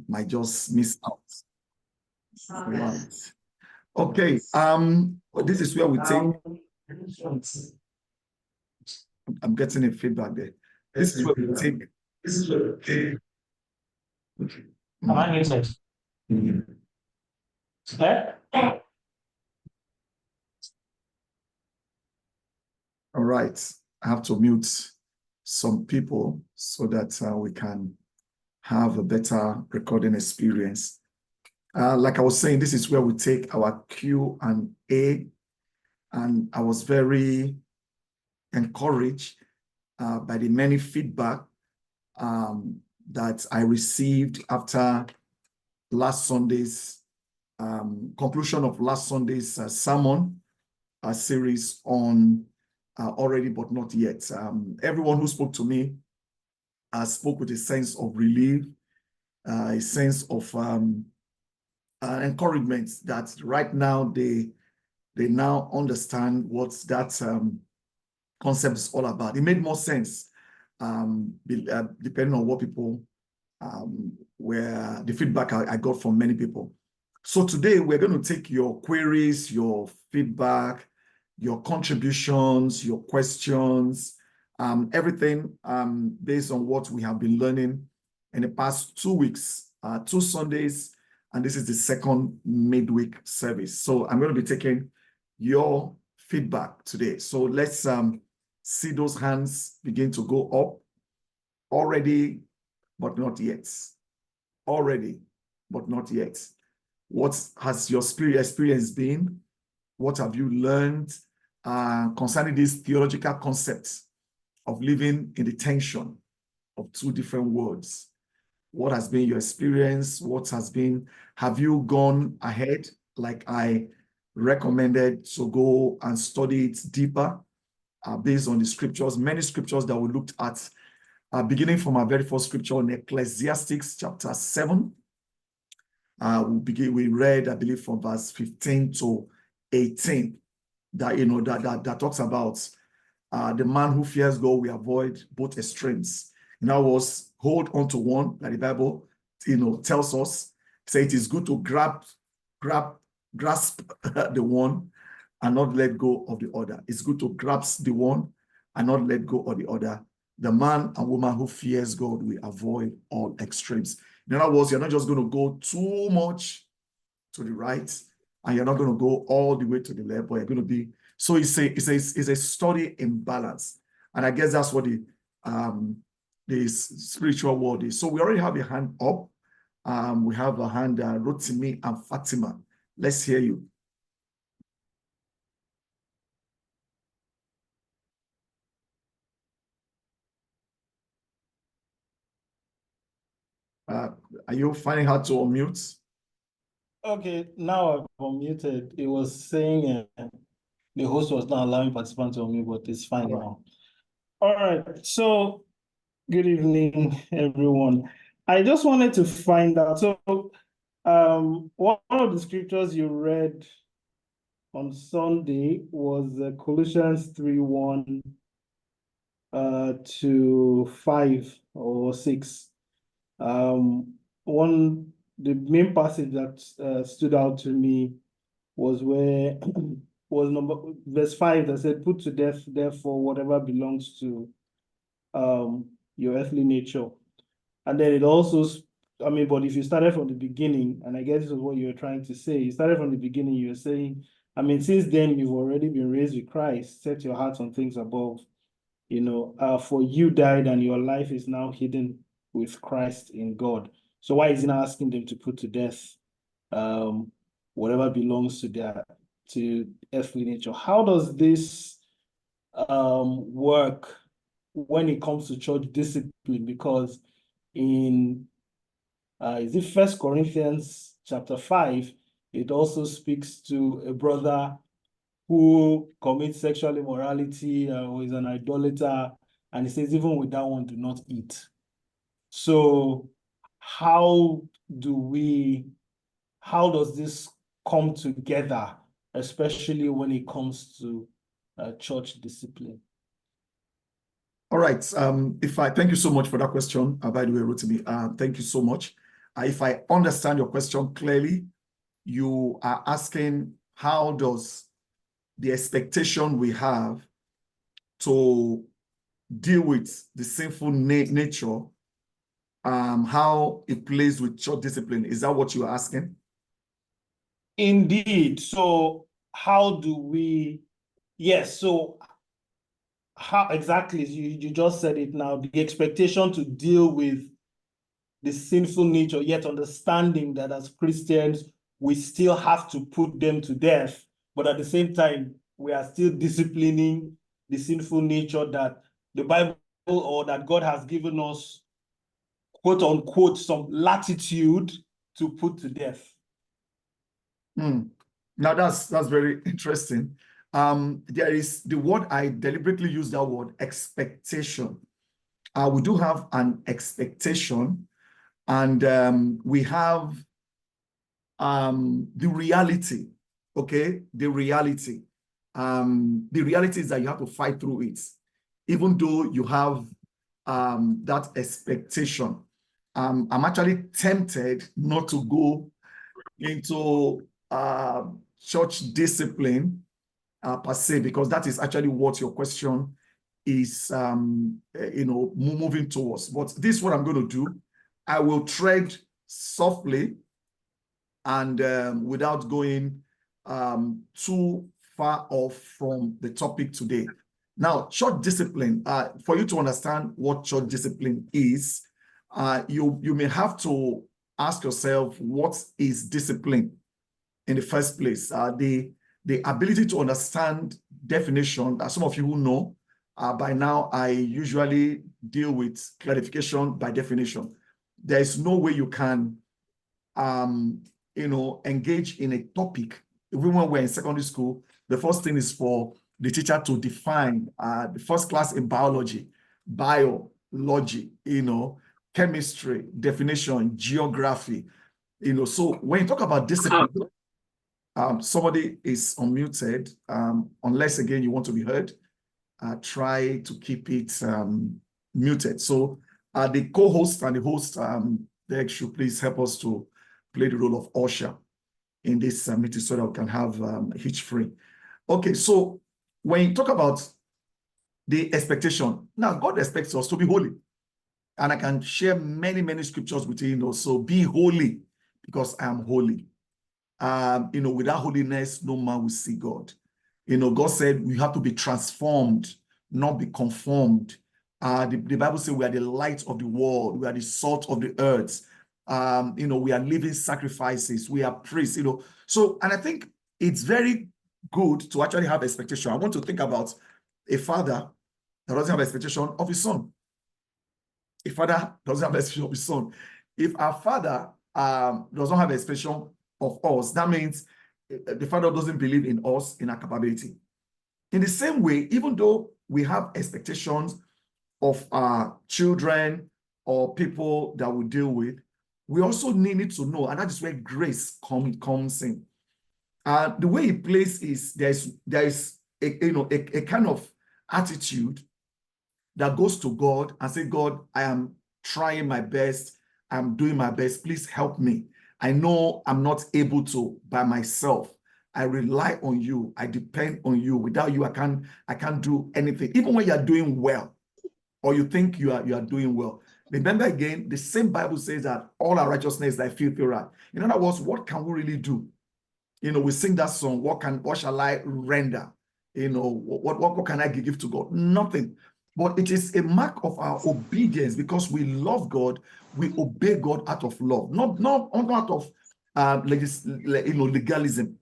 might just miss out. Right. Okay. This is where we take. I'm getting a feedback there. This is where we take. Am I muted? All right. I have to mute some people so that we can have a better recording experience. Like I was saying, this is where we take our Q&A, and I was very encouraged by the many feedback that I received after last Sunday's conclusion of last Sunday's sermon series on already but not yet. Everyone who spoke to me spoke with a sense of relief, a sense of encouragement that right now they now understand what that concept is all about. It made more sense depending on what people were the feedback I got from many people. So today we're going to take your queries, your feedback, your contributions, your questions, everything based on what we have been learning in the past 2 weeks, 2 Sundays, and this is the second midweek service. So I'm going to be taking your feedback today. So let's see those hands begin to go up. Already, but not yet. Already, but not yet. What has your experience been? What have you learned concerning these theological concepts of living in the tension of 2 different worlds? What has been your experience? What has been, have you gone ahead like I recommended to go and study it deeper based on the scriptures, many scriptures that we looked at, beginning from our very first scripture in Ecclesiastes chapter 7. We read, I believe, from verse 15 to 18, that that talks about the man who fears God will avoid both extremes. In other words, hold on to one, that the Bible tells us. Say it is good to grasp the one and not let go of the other. It's good to grasp the one and not let go of the other. The man and woman who fears God will avoid all extremes. In other words, you're not just going to go too much to the right, and you're not going to go all the way to the left, but you're going to be. So it's a study in balance, and I guess that's what the spiritual world is. So we already have a hand up. We have a hand, Rotimi and Fatima. Let's hear you. Are you finding hard to unmute? Okay, now I've unmuted. It was saying the host was not allowing participants to unmute, but it's fine now. All right, so good evening, everyone. I just wanted to find out, so one of the scriptures you read on Sunday was Colossians 3:1 to 5 or 6. The main passage that stood out to me was where was verse 5 that said, "Put to death, therefore, whatever belongs to your earthly nature." And then it also, but if you started from the beginning, and I guess this is what you were trying to say, you started from the beginning, you were saying, since then you've already been raised with Christ, set your hearts on things above. For you died and your life is now hidden with Christ in God. So why is he not asking them to put to death whatever belongs to earthly nature? How does this work when it comes to church discipline? Because in is it 1 Corinthians chapter 5, it also speaks to a brother who commits sexual immorality or is an idolater, and it says, even with that one, do not eat. So how does this come together, especially when it comes to church discipline? All right. Thank you so much for that question. By the way, Rotimi, thank you so much. if I understand your question clearly, you are asking how does the expectation we have to deal with the sinful nature, how it plays with church discipline. Is that what you're asking? Indeed. So how do we, yes, so how exactly, you just said it now, the expectation to deal with the sinful nature, yet understanding that as Christians, we still have to put them to death, but at the same time, we are still disciplining the sinful nature that the Bible or that God has given us, quote unquote, some latitude to put to death. Now that's very interesting. There is the word, I deliberately use that word, expectation. We do have an expectation, and we have the reality. Okay, the reality. The reality is that you have to fight through it, even though you have that expectation. I'm actually tempted not to go into church discipline per se, because that is actually what your question is, moving towards. But this is what I'm going to do. I will tread softly and without going too far off from the topic today. Now, church discipline, for you to understand what church discipline is, you may have to ask yourself, what is discipline in the first place? The ability to understand definition, as some of you who know, by now I usually deal with clarification by definition. There is no way you can engage in a topic. Even when we're in secondary school, the first thing is for the teacher to define the first class in biology, biology, chemistry, definition, geography, So when you talk about discipline, somebody is unmuted, unless again you want to be heard, try to keep it muted. So the co-host and the host, they should please help us to play the role of usher in this meeting so that we can have hitch-free. Okay, so when you talk about the expectation, now God expects us to be holy. And I can share many, many scriptures with you, so be holy because I am holy. Without holiness, no man will see God. God said we have to be transformed, not be conformed. The Bible says we are the light of the world. We are the salt of the earth. We are living sacrifices. We are priests, So, and I think it's very good to actually have expectation. I want to think about a father that doesn't have expectation of his son. A father doesn't have expectation of his son. If our father does not have expectation of us, that means the father doesn't believe in us, in our capability. In the same way, even though we have expectations of our children or people that we deal with, we also need to know, and that is where grace comes in. The way it plays is there is a kind of attitude that goes to God and say, God, I am trying my best. I'm doing my best. Please help me. I know I'm not able to by myself. I rely on you. I depend on you. Without you, I can't do anything. Even when you are doing well, or you think you are doing well. Remember again, the same Bible says that all our righteousness is like filthy rag. In other words, what can we really do? We sing that song, what shall I render? What can I give to God? Nothing. But it is a mark of our obedience because we love God. We obey God out of love, not out of legalism.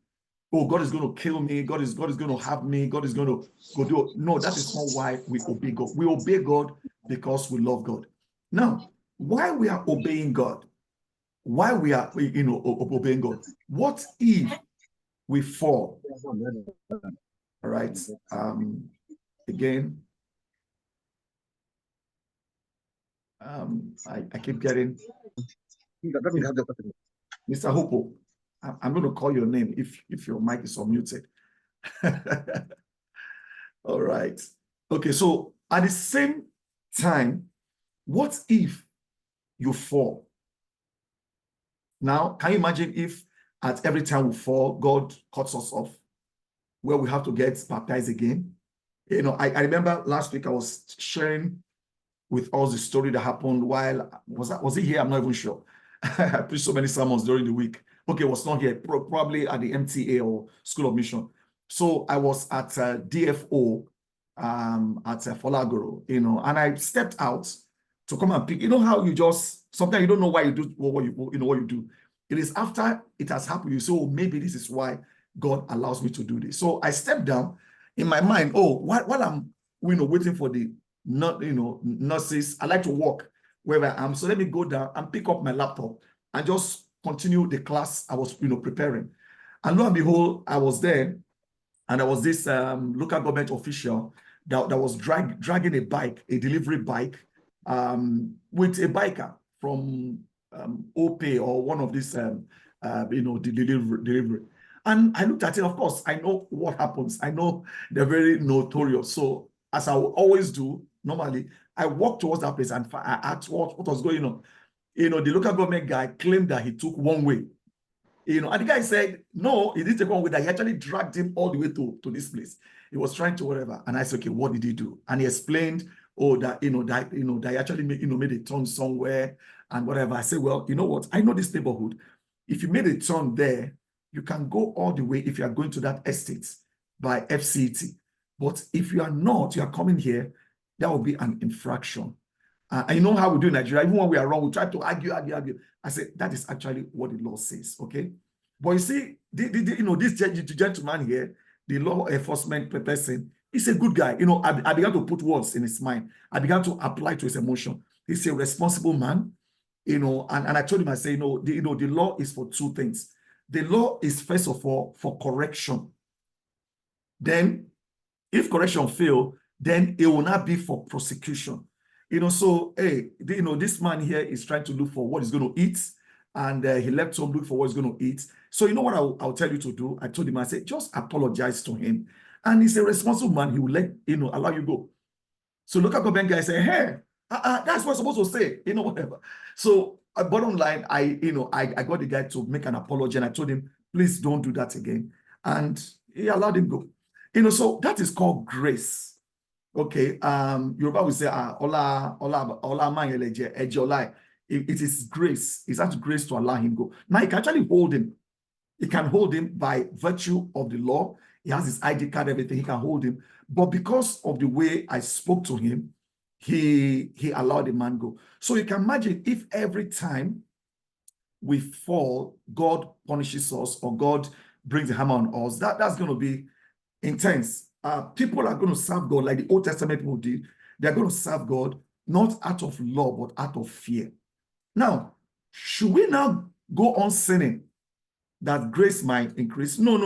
Oh, God is going to kill me. God is going to have me. God is going to go do it. No, that is not why we obey God. We obey God because we love God. Now, why we are obeying God? Why we are obeying God? What if we fall? All right. Again. I keep getting Mr. Hopo. I'm going to call your name if your mic is unmuted. All right. Okay, so at the same time, what if you fall? Now, can you imagine if at every time we fall, God cuts us off, where we have to get baptized again? You know, I remember last week I was sharing with us the story that happened while, was it here? I'm not even sure. I preached so many sermons during the week. Okay, it was not here, probably at the MTA or School of Mission. So I was at DFO at Folagoro, you know, and I stepped out to come and pick. You know how you just, sometimes you don't know why you do what you do. It is after it has happened, you say, oh, maybe this is why God allows me to do this. So I stepped down in my mind, oh, while I'm, waiting for the nurses, I like to walk wherever I am. So let me go down and pick up my laptop and just continue the class I was, preparing. And lo and behold, I was there, and there was this local government official that was dragging a bike, a delivery bike, with a biker from OPE or one of these, the delivery. And I looked at it. Of course, I know what happens. I know they're very notorious. So as I always do, normally, I walk towards that place and I asked what was going on. The local government guy claimed that he took one way. And the guy said, no, he didn't take one way, that he actually dragged him all the way to this place. He was trying to whatever. And I said, okay, what did he do? And he explained, that he actually made a turn somewhere and whatever. I said, well, you know what? I know this neighborhood. If you made a turn there, you can go all the way if you are going to that estate by FCT. But if you are not, you are coming here, that will be an infraction. And you know how we do in Nigeria, even when we are wrong, we try to argue. I said, that is actually what the law says, okay? But you see, this gentleman here, the law enforcement person, he's a good guy. I began to put words in his mind. I began to apply to his emotion. He's a responsible man, and I told him, I say, the law is for two things. The law is, first of all, for correction. Then, if correction fail, then it will not be for prosecution. So, hey, this man here is trying to look for what he's going to eat, and he left home looking for what he's going to eat. So, you know what I'll tell you to do? I told him, I said, just apologize to him. And he's a responsible man. He will allow you go. So, local government guy say, hey, that's what I'm supposed to say, whatever. So, bottom line, I got the guy to make an apology, and I told him, please don't do that again. And he allowed him go. So that is called grace. Okay, Yoruba will say, it is grace. It's that grace to allow him go. Now, he can actually hold him. He can hold him by virtue of the law. He has his ID card, everything. He can hold him. But because of the way I spoke to him, he allowed the man go. So you can imagine if every time we fall, God punishes us or God brings the hammer on us, that's going to be intense. People are going to serve God like the Old Testament people did. They're going to serve God not out of law, but out of fear. Now, should we now go on sinning that grace might increase? No.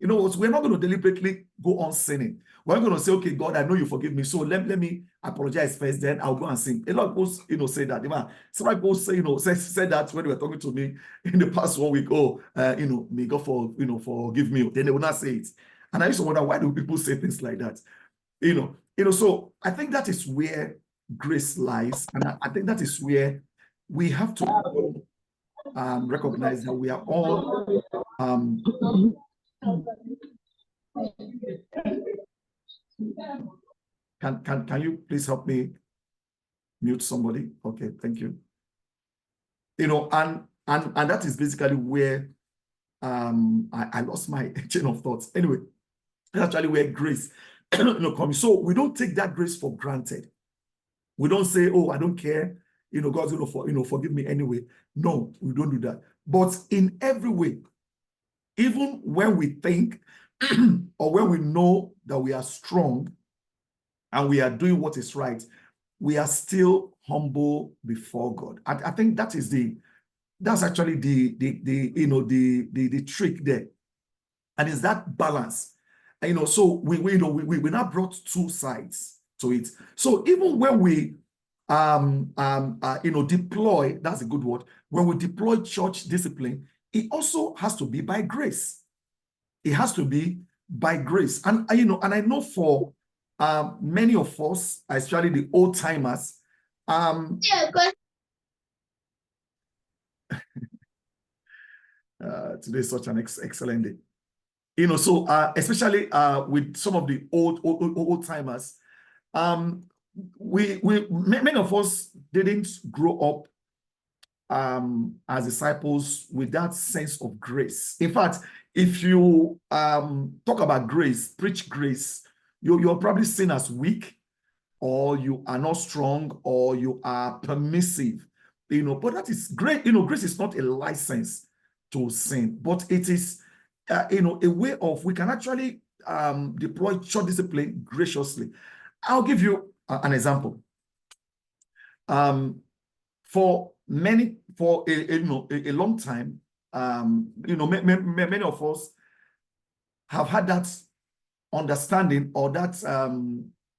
You know what? We're not going to deliberately go on sinning. We're going to say, okay, God, I know you forgive me, so let me apologize first, then I'll go and sin. A lot of people, say that. Some people say, said that when they were talking to me in the past 1 week. Oh, may God forgive me. Then they will not say it. And I used to wonder, why do people say things like that? So I think that is where grace lies. And I think that is where we have to recognize that we are all can you please help me mute somebody? Okay, thank you. And that is basically where I lost my chain of thoughts. Anyway, that's actually where grace comes. So we don't take that grace for granted. We don't say, oh, I don't care. God's going to forgive me anyway. No, we don't do that. But in every way, even when we think or when we know that we are strong and we are doing what is right, we are still humble before God. I think that is that's actually the trick there. And it's that balance. So we now brought two sides to it. So even when we deploy, that's a good word, when we deploy church discipline, it also has to be by grace. It has to be by grace. And and I know for many of us, especially the old timers, today is such an excellent day. You know, so especially with some of the old timers, many of us didn't grow up as disciples with that sense of grace. In fact, if you talk about grace, preach grace, you're probably seen as weak, or you are not strong, or you are permissive. You know, but that is great. You know, grace is not a license to sin, but it is you know, a way of, we can actually deploy church discipline graciously. I'll give you an example. For a long time, you know, many of us have had that understanding, or that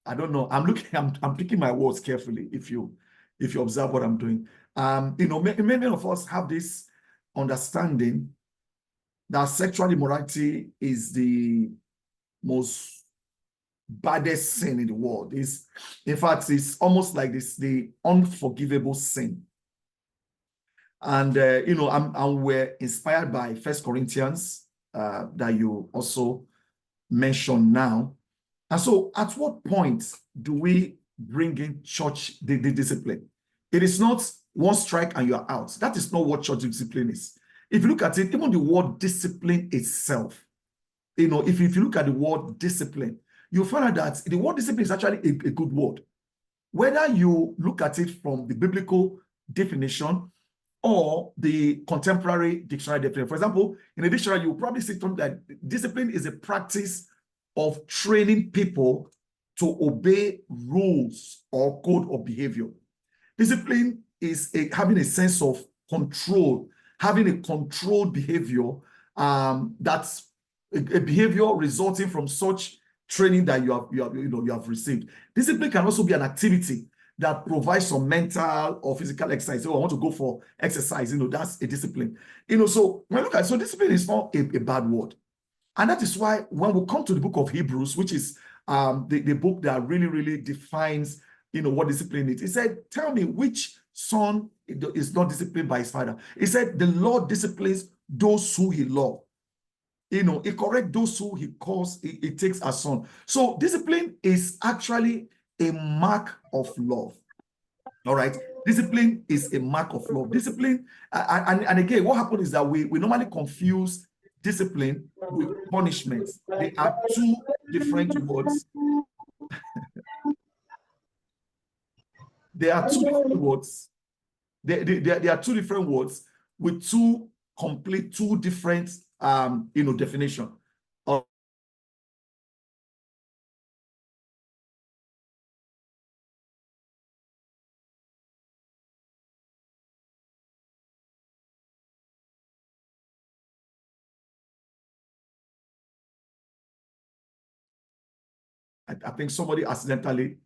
I don't know. I'm picking my words carefully. If you observe what I'm doing, you know, many of us have this understanding that sexual immorality is the most baddest sin in the world. In fact, it's almost like the unforgivable sin. And you know, we're inspired by 1 Corinthians that you also mentioned now. And so, at what point do we bring in church the discipline? It is not one strike and you are out. That is not what church discipline is. If you look at it, even the word discipline itself, you know, if you look at the word discipline, you'll find out that the word discipline is actually a good word. Whether you look at it from the biblical definition or the contemporary dictionary definition. For example, in a dictionary, you'll probably see something that discipline is a practice of training people to obey rules or code of behavior. Discipline is having a sense of control, having a controlled behavior, that's a behavior resulting from such training that you have received. Discipline can also be an activity that provides some mental or physical exercise. So I want to go for exercise, you know, that's a discipline. You know, so when I look at it, so discipline is not a bad word. And that is why when we come to the book of Hebrews, which is the book that really defines, you know, what discipline is, he said, tell me which son is not disciplined by his father. He said, the Lord disciplines those who he loves. You know, he corrects those who he calls, he takes as son. So discipline is actually a mark of love. All right. Discipline is a mark of love. Discipline, and again, what happens is that we normally confuse discipline with punishment. They are two different words. They are two different words. They are two different words with two different you know, definition. I think somebody accidentally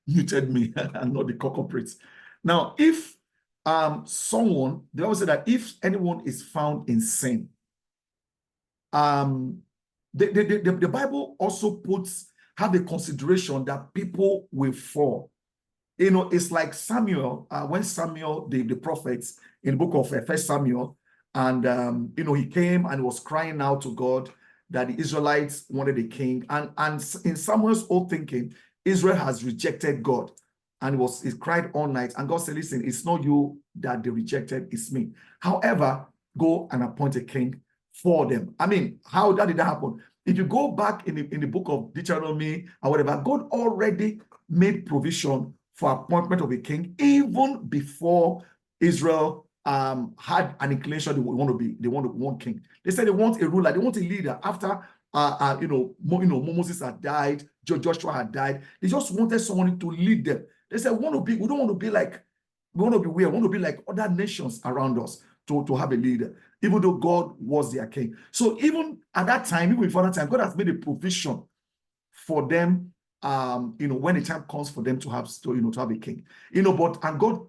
muted me and not the culprits. Now, if someone, they always say that if anyone is found in sin, the Bible also have a consideration that people will fall. You know, it's like Samuel, when Samuel, the prophets in the book of 1 Samuel, and you know, he came and was crying out to God that the Israelites wanted a king. And in Samuel's old thinking, Israel has rejected God. And he cried all night. And God said, listen, it's not you that they rejected, it's me. However, go and appoint a king for them. I mean, how did that happen? If you go back in the book of Deuteronomy or whatever, God already made provision for appointment of a king even before Israel had an inclination they want king. They said they want a ruler, they want a leader. After Moses had died, Joshua had died, they just wanted someone to lead them. They said, we don't want to be like other nations around us to have a leader, even though God was their king. So even at that time, even before that time, God has made a provision for them, when the time comes for them to have a king. And God,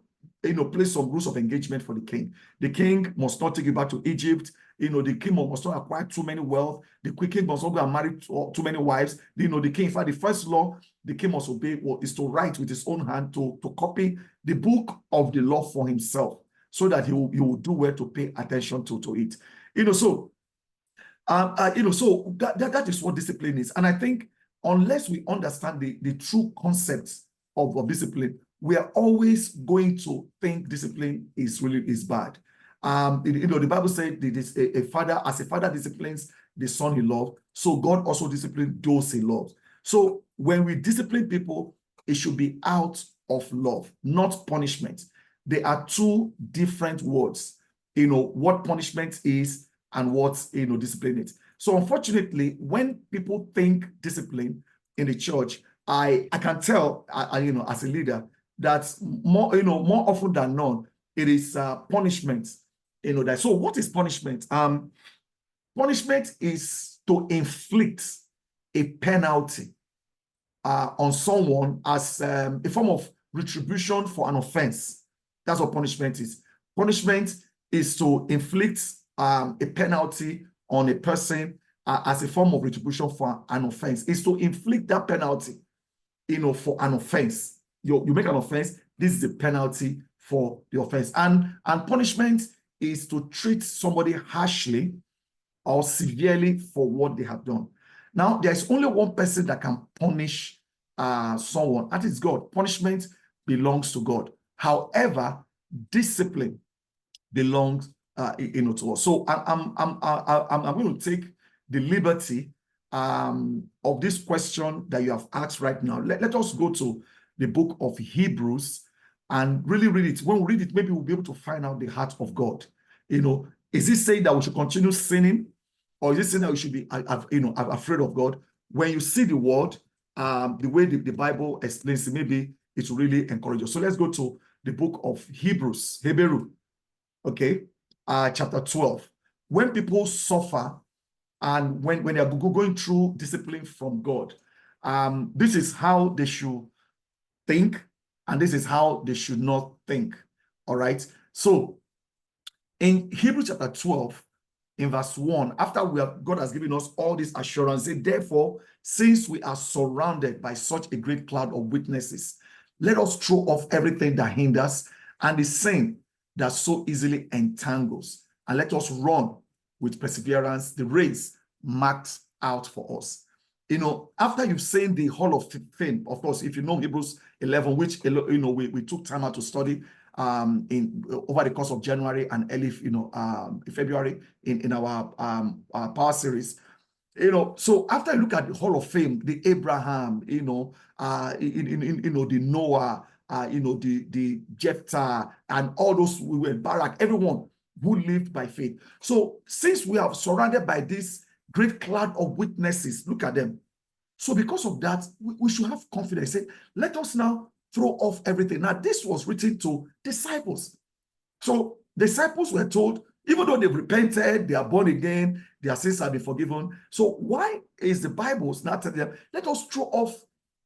place some rules of engagement for the king. The king must not take you back to Egypt. The king must not acquire too many wealth. The king must not go and marry too many wives. The king, in fact, the first law the king must obey is to write with his own hand, to copy the book of the law for himself, so that he will do well to pay attention to it. So So that is what discipline is. And I think unless we understand the true concepts of discipline, we are always going to think discipline is bad. The Bible said a father, as a father disciplines the son he loves, so God also disciplines those he loves. So when we discipline people, it should be out of love, not punishment. They are two different words. What punishment is and what discipline is. So unfortunately, when people think discipline in the church, I can tell, as a leader, that more often than not, it is punishment. So what is punishment? Punishment is to inflict a penalty on someone as a form of retribution for an offense. That's what punishment is. Punishment is to inflict a penalty on a person as a form of retribution for an offense. It's to inflict that penalty, for an offense. You make an offense, this is the penalty for the offense. And punishment is to treat somebody harshly or severely for what they have done. Now, there's only one person that can punish someone, that is God. Punishment belongs to God. However, discipline belongs to us. So I'm going to take the liberty of this question that you have asked right now. Let us go to the book of Hebrews and really read it. When we read it, maybe we'll be able to find out the heart of God. Is it saying that we should continue sinning, or is it saying that we should be afraid of God? When you see the word, the way the Bible explains it, maybe it will really encourage you. So let's go to the book of Hebrews, Hebrew, okay, chapter 12. When people suffer and when they are going through discipline from God, this is how they should think, and this is how they should not think. All right. So in Hebrews chapter 12, in verse 1, after God has given us all this assurance, say, therefore, since we are surrounded by such a great cloud of witnesses, let us throw off everything that hinders and the sin that so easily entangles, and let us run with perseverance the race marked out for us. After you've seen the Hall of Fame, of course, if you know Hebrews 11, which we took time out to study over the course of January and early February in our power series. So after you look at the Hall of Fame, the Abraham, the Noah, the Jephthah, and all those we were Barak, everyone who lived by faith. So since we are surrounded by this great cloud of witnesses, look at them. So because of that, we should have confidence. Say, let us now throw off everything. Now, this was written to disciples. So disciples were told, even though they've repented, they are born again, their sins have been forgiven. So why is the Bible not telling them, let us throw off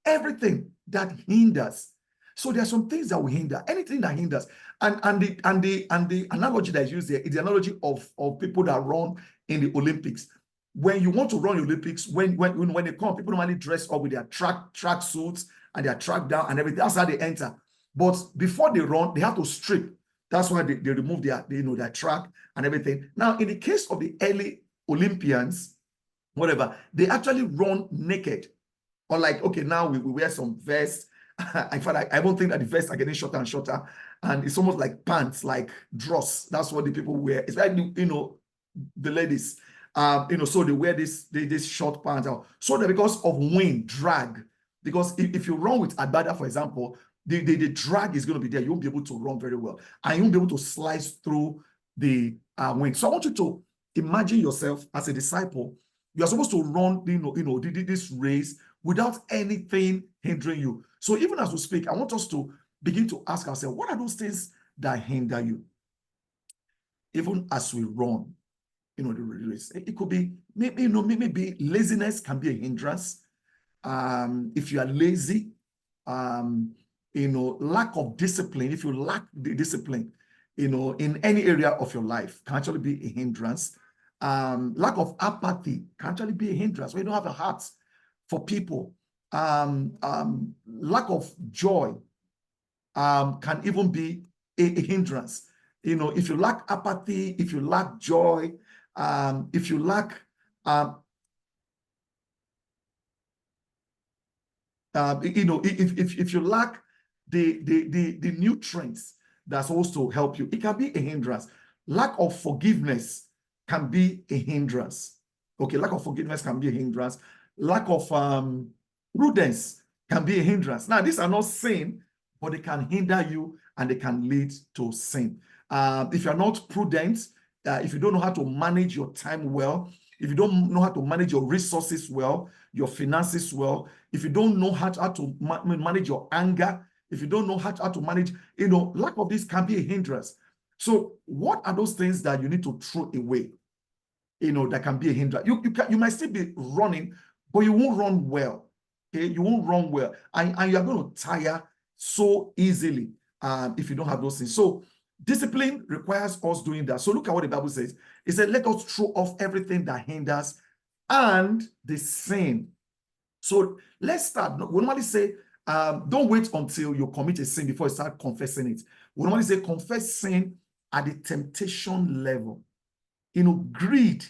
everything that hinders? So there are some things that will hinder, anything that hinders. And the analogy that is used there is the analogy of people that run in the Olympics. When you want to run the Olympics, when they come, people normally dress up with their track suits and their track down and everything. That's how they enter. But before they run, they have to strip. That's why they remove their track and everything. Now, in the case of the early Olympians, whatever, they actually run naked. Or like, okay, now we wear some vests. In fact, I don't think that the vests are getting shorter and shorter. And it's almost like pants, like dross. That's what the people wear. It's like, the ladies. So they wear this short pants. So that because of wind, drag, because if you run with Agbada, for example, the drag is going to be there. You won't be able to run very well. And you won't be able to slice through the wind. So I want you to imagine yourself as a disciple. You are supposed to run, this race without anything hindering you. So even as we speak, I want us to begin to ask ourselves, what are those things that hinder you? Even as we run, the race. It could be, maybe laziness can be a hindrance. If you are lazy, lack of discipline, if you lack the discipline, in any area of your life can actually be a hindrance. Lack of apathy can actually be a hindrance when you don't have a heart for people. Lack of joy can even be a hindrance. If you lack apathy, if you lack joy, if you lack If you lack the nutrients that's supposed to help you, it can be a hindrance. Lack of forgiveness can be a hindrance. Okay, lack of forgiveness can be a hindrance. Lack of prudence can be a hindrance. Now, these are not sin, but they can hinder you and they can lead to sin. If you're not prudent, if you don't know how to manage your time well, if you don't know how to manage your resources well, your finances well, if you don't know how to manage your anger, if you don't know how to manage, lack of this can be a hindrance. So what are those things that you need to throw away, that can be a hindrance? You might still be running, but you won't run well. Okay, you won't run well, and you are going to tire so easily if you don't have those things. So discipline requires us doing that. So look at what the Bible says. It said, let us throw off everything that hinders and the sin. So let's start. We normally say, don't wait until you commit a sin before you start confessing it. We normally say, confess sin at the temptation level. Greed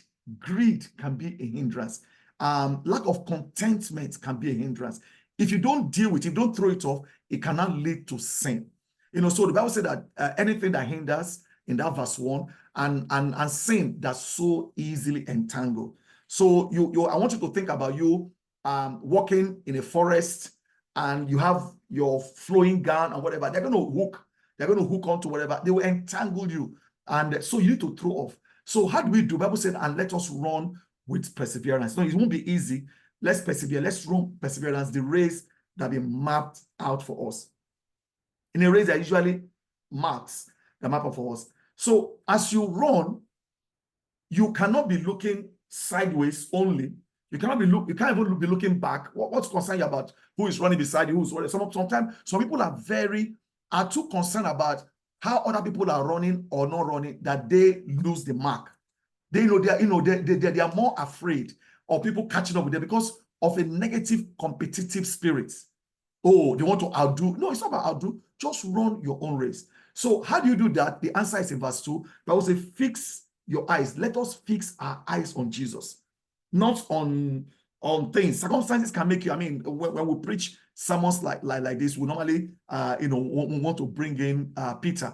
can be a hindrance. Lack of contentment can be a hindrance. If you don't deal with it, if you don't throw it off, it cannot lead to sin. So the Bible said that anything that hinders, in that verse 1, and sin that's so easily entangled. So I want you to think about you walking in a forest, and you have your flowing gown and whatever. They're going to hook onto whatever. They will entangle you. And so you need to throw off. So how do we do? The Bible said, and let us run with perseverance. No, it won't be easy. Let's persevere. Let's run perseverance, the race that been mapped out for us. In a race, there are usually marks that map out for us. So as you run, you cannot be looking sideways only. You can't even be looking back. What's concerned you about who is running beside you, who's running? Sometimes some people are too concerned about how other people are running or not running that they lose the mark. They are more afraid of people catching up with them because of a negative competitive spirit. Oh, they want to outdo. No, it's not about outdo. Just run your own race. So how do you do that? The answer is in verse 2. That was fix your eyes. Let us fix our eyes on Jesus, not on things. Circumstances can make you. When we preach sermons like this, we normally we want to bring in Peter,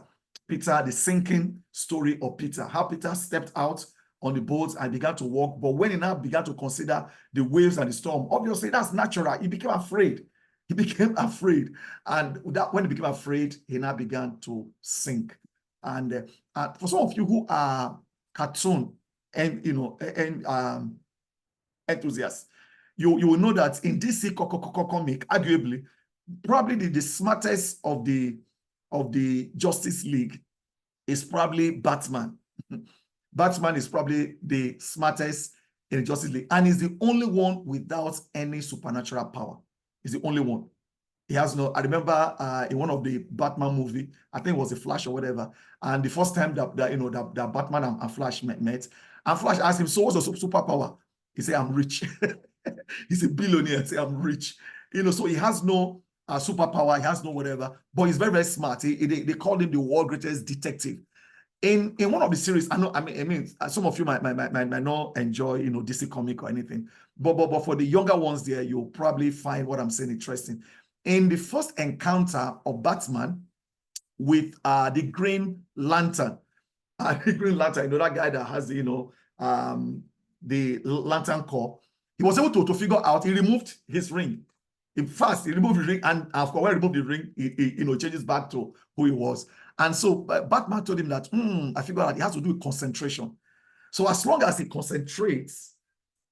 the sinking story of Peter, how Peter stepped out on the boat and began to walk. But when he now began to consider the waves and the storm, obviously that's natural. He became afraid. And when he became afraid, he now began to sink. And for some of you who are cartoon and enthusiasts, you will know that in DC comic, arguably, probably the smartest of the Justice League is probably Batman. Batman is probably the smartest in the Justice League, and is the only one without any supernatural power. He's the only one. He has no. I remember in one of the Batman movie, I think it was a Flash or whatever, and the first time that Batman and Flash met, and Flash asked him, "So what's your superpower?" He said, "I'm rich." He's a billionaire. He said, "I'm rich." So he has no superpower. He has no whatever, but he's very, very smart. They called him the world's greatest detective. In one of the series, some of you might not enjoy DC comic or anything, but for the younger ones there, you'll probably find what I'm saying interesting. In the first encounter of Batman with the Green Lantern, that guy that has the Lantern Corps, he was able to figure out. He removed his ring. He removed the ring, and of course, when he removed the ring, he changes back to who he was. And so Batman told him that, I figured out it has to do with concentration. So as long as he concentrates,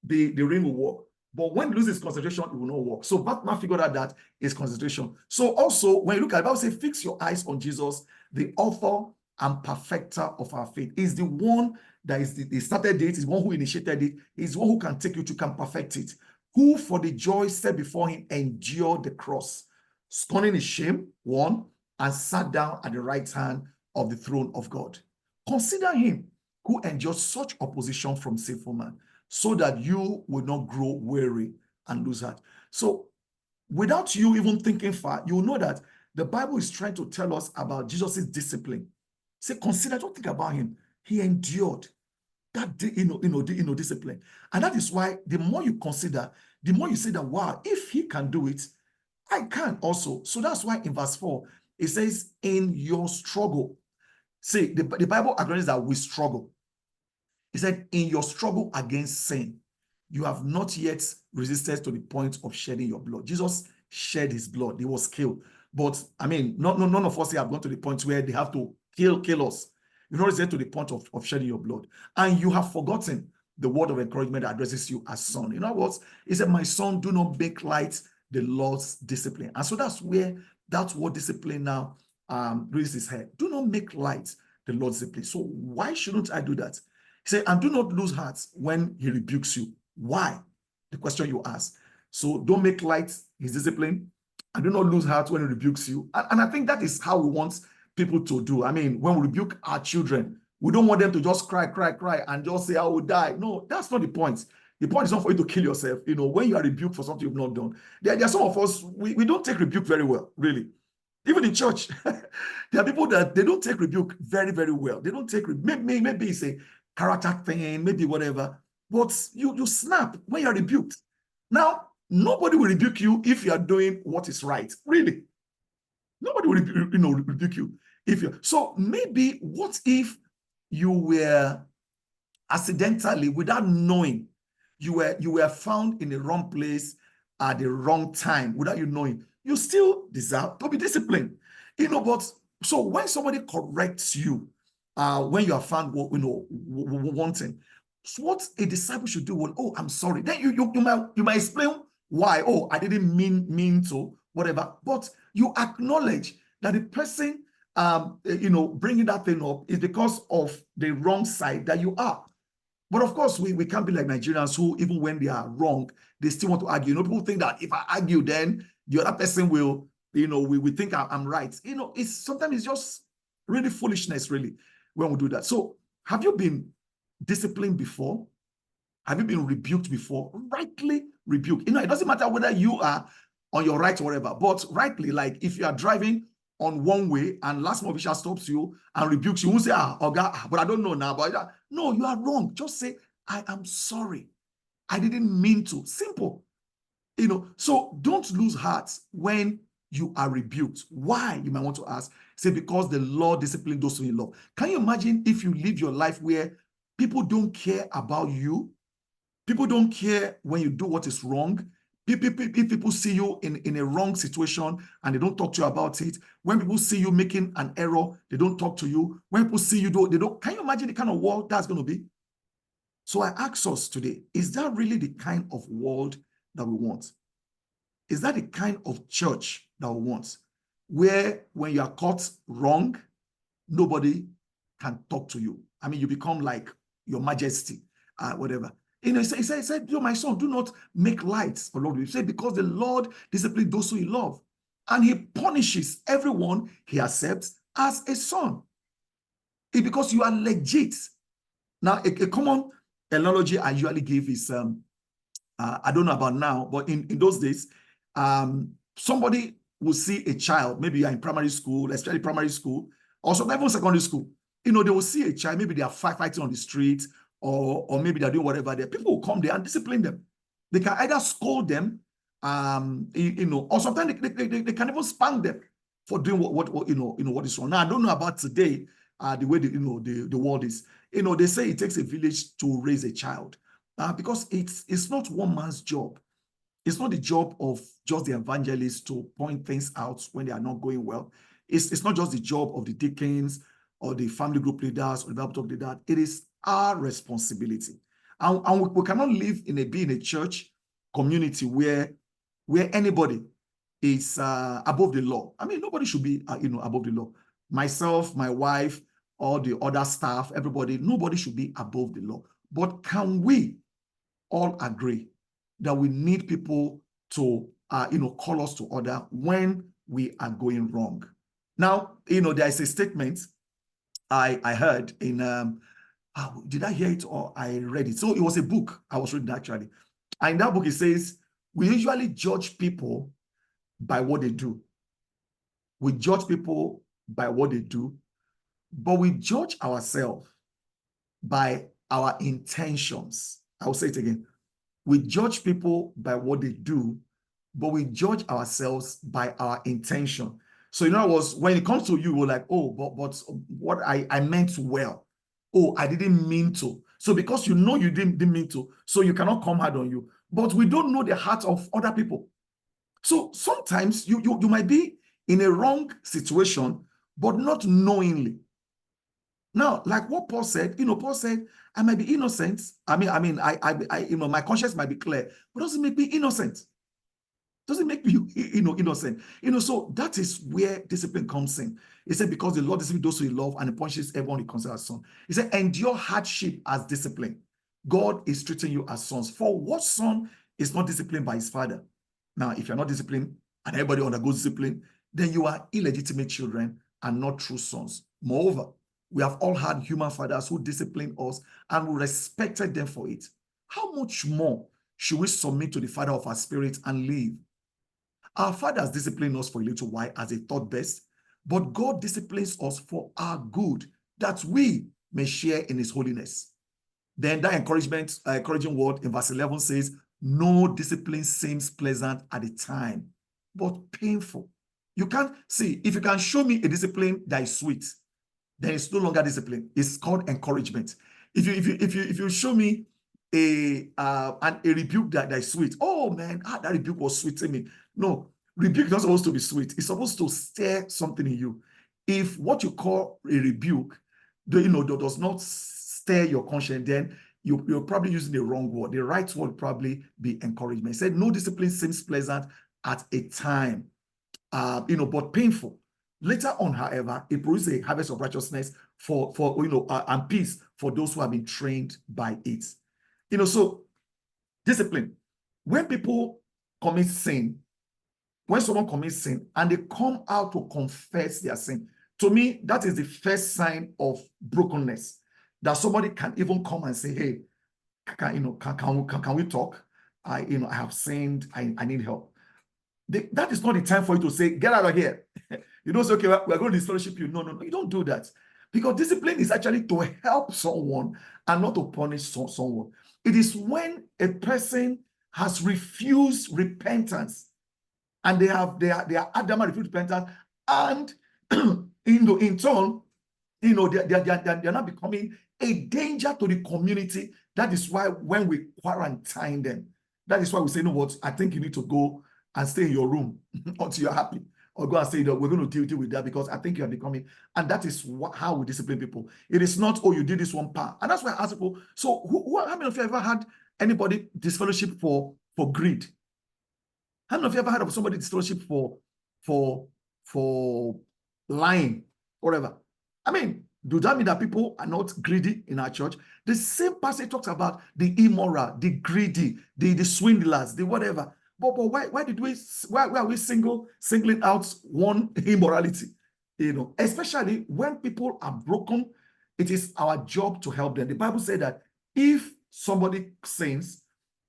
the ring will work. But when he loses concentration, it will not work. So Batman figured out that is concentration. So also, when you look at the Bible, say, fix your eyes on Jesus, the author and perfecter of our faith. Is the one that is the started it, is one who initiated it, is one who can take you to, can perfect it. Who for the joy set before him endured the cross, scorning his shame, one, and sat down at the right hand of the throne of God. Consider him who endured such opposition from sinful man, so that you will not grow weary and lose heart. So without you even thinking far, you will know that the Bible is trying to tell us about Jesus' discipline. Say, consider, don't think about him. He endured. that discipline. And that is why the more you consider, the more you say that, wow, if he can do it, I can also. So that's why in verse 4, it says, in your struggle. See, the Bible acknowledges that we struggle. He said, in your struggle against sin, you have not yet resisted to the point of shedding your blood. Jesus shed his blood. He was killed. But I mean, none of us here have gone to the point where they have to kill us. You've not resisted to the point of shedding your blood. And you have forgotten the word of encouragement that addresses you as son. In other words, he said, my son, do not make light the Lord's discipline. And so that's where that word discipline now raises his head. Do not make light the Lord's discipline. So why shouldn't I do that? He said, and do not lose heart when he rebukes you. Why? The question you ask. So don't make light his discipline, and do not lose heart when he rebukes you. And I think that is how we want people to do. I mean, when we rebuke our children, we don't want them to just cry, and just say, I will die. No, that's not the point. The point is not for you to kill yourself. When you are rebuked for something you've not done. There are some of us, we don't take rebuke very well, really. Even in church, there are people that they don't take rebuke very, very well. They don't take, maybe it's a character thing, maybe whatever. But you snap when you're rebuked. Now, nobody will rebuke you if you are doing what is right. Really. Nobody will rebuke you if you. So maybe what if you were accidentally, without knowing, you were found in the wrong place at the wrong time, without you knowing, you still deserve to be disciplined. But so when somebody corrects you, when you are found, wanting, so what a disciple should do, well, oh, I'm sorry. Then you might explain why. Oh, I didn't mean to, whatever. But you acknowledge that the person, bringing that thing up is because of the wrong side that you are. But of course, we can't be like Nigerians who, even when they are wrong, they still want to argue. People think that if I argue, then the other person will, we think I'm right. Sometimes it's just really foolishness, really, when we do that. So have you been disciplined before? Have you been rebuked before? Rightly rebuked. It doesn't matter whether you are on your right or whatever, but rightly, like if you are driving on one way and last official stops you and rebukes you, you won't say, Oga, but I don't know now. But no, you are wrong. Just say, I am sorry. I didn't mean to. Simple. So don't lose heart when you are rebuked. Why? You might want to ask. Say, because the Lord disciplined those who he loves. Can you imagine if you live your life where people don't care about you? People don't care when you do what is wrong. If people see you in a wrong situation and they don't talk to you about it, when people see you making an error, they don't talk to you. When people see you, they don't. Can you imagine the kind of world that's going to be? So I ask us today, is that really the kind of world that we want? Is that the kind of church that we want? Where when you are caught wrong, nobody can talk to you. I mean, you become like your majesty, whatever. He said, my son, do not make light for Lord. He said, because the Lord disciplines those who he loves, and he punishes everyone he accepts as a son. Because you are legit. Now, a common analogy I usually give is, I don't know about now, but in those days, somebody will see a child, maybe you're in primary school, especially primary school, or sometimes even secondary school. They will see a child, maybe they are fighting on the street, or maybe they're doing whatever there. People will come there and discipline them. They can either scold them, or sometimes they can even spank them for doing what is wrong. Now, I don't know about today, the way the world is. They say it takes a village to raise a child, because it's not one man's job. It's not the job of just the evangelist to point things out when they are not going well. It's not just the job of the deacons or the family group leaders or the Bible talk leader. It is our responsibility. And we cannot live be in a church community where anybody is above the law. I mean, nobody should be above the law. Myself, my wife, all the other staff, everybody, nobody should be above the law. But can we all agree that we need people to call us to order when we are going wrong? Now, there is a statement I heard in did I hear it or I read it? So it was a book I was reading actually. And in that book, it says, we usually judge people by what they do. We judge people by what they do, but we judge ourselves by our intentions. I will say it again. We judge people by what they do, but we judge ourselves by our intention. So, in other words, when it comes to you, we're like, oh, but what I meant well. Oh, I didn't mean to. So because you know you didn't mean to, so you cannot come hard on you. But we don't know the heart of other people. So sometimes you might be in a wrong situation, but not knowingly. Now, like what Paul said, Paul said, I might be innocent. I mean, my conscience might be clear, but doesn't make me innocent. Doesn't make me, innocent. So that is where discipline comes in. He said, because the Lord disciplines those who he loves and he punishes everyone he considers son. He said, endure hardship as discipline. God is treating you as sons. For what son is not disciplined by his father? Now, if you're not disciplined and everybody undergoes discipline, then you are illegitimate children and not true sons. Moreover, we have all had human fathers who disciplined us and we respected them for it. How much more should we submit to the Father of our spirit and live? Our fathers discipline us for a little while as they thought best, but God disciplines us for our good, that we may share in his holiness. Then that encouraging word in verse 11 says, no discipline seems pleasant at the time, but painful. You can't see, if you can show me a discipline that is sweet, then it's no longer discipline. It's called encouragement. If you show me a rebuke that is sweet, oh man, that rebuke was sweet to me. No, rebuke is not supposed to be sweet. It's supposed to stir something in you. If what you call a rebuke, does not stir your conscience, then you're probably using the wrong word. The right word would probably be encouragement. He said, no discipline seems pleasant at a time, but painful. Later on, however, it produces a harvest of righteousness for and peace for those who have been trained by it. So discipline. When people commit sin, when someone commits sin and they come out to confess their sin, to me, that is the first sign of brokenness. That somebody can even come and say, hey, can we talk? I have sinned, I need help. That is not the time for you to say, get out of here. You don't say, okay, we're going to disfellowship you. No, you don't do that. Because discipline is actually to help someone and not to punish someone. It is when a person has refused repentance and they are adamant refused repentance, and in turn, they're not becoming a danger to the community. That is why when we quarantine them, that is why we say, no, what, I think you need to go and stay in your room until you're happy. Or go and say, we're going to deal with that because I think you are becoming, and that is how we discipline people. It is not, oh, you did this one part. And that's why I ask people, so how many of you ever had anybody disfellowship for greed? How many of you ever heard of somebody disfellowship for lying, whatever? I mean, do that mean that people are not greedy in our church? The same passage talks about the immoral, the greedy, the swindlers, the whatever. But why are we singling out one immorality? Especially when people are broken, it is our job to help them. The Bible said that if somebody sins,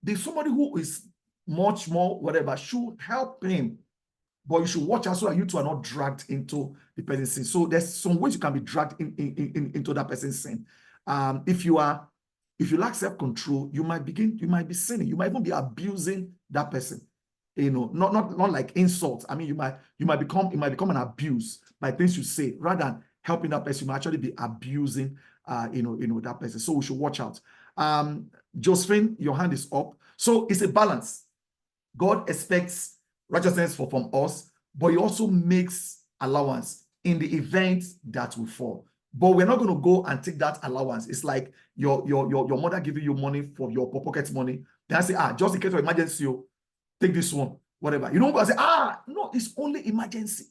there's somebody who is much more whatever should help him. But you should watch out so that you two are not dragged into the person's sin. So there's some ways you can be dragged into that person's sin. If you lack self-control, you might be sinning. You might even be abusing that person. Not like insults. I mean, you might become an abuse by things you say. Rather than helping that person, you might actually be abusing that person. So we should watch out. Josephine, your hand is up. So it's a balance. God expects righteousness from us, but he also makes allowance in the event that we fall. But we're not going to go and take that allowance. It's like your mother giving you money for your pocket money. Then I say, just in case of emergency, take this one, whatever. You don't go and say, no, it's only emergency.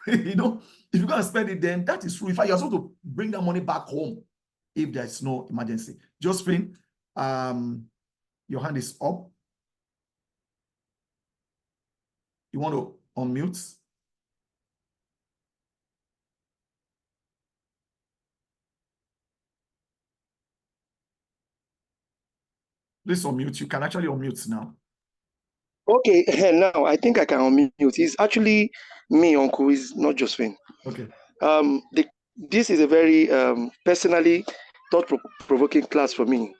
If you're going to spend it, then that is true. In fact, you're supposed to bring that money back home if there's no emergency. Josephine, your hand is up. You want to unmute? Please unmute. You can actually unmute now. Okay, now I think I can unmute. It's actually me, Uncle. It's not Josephine. Okay. This is a very personally, thought-provoking class for me.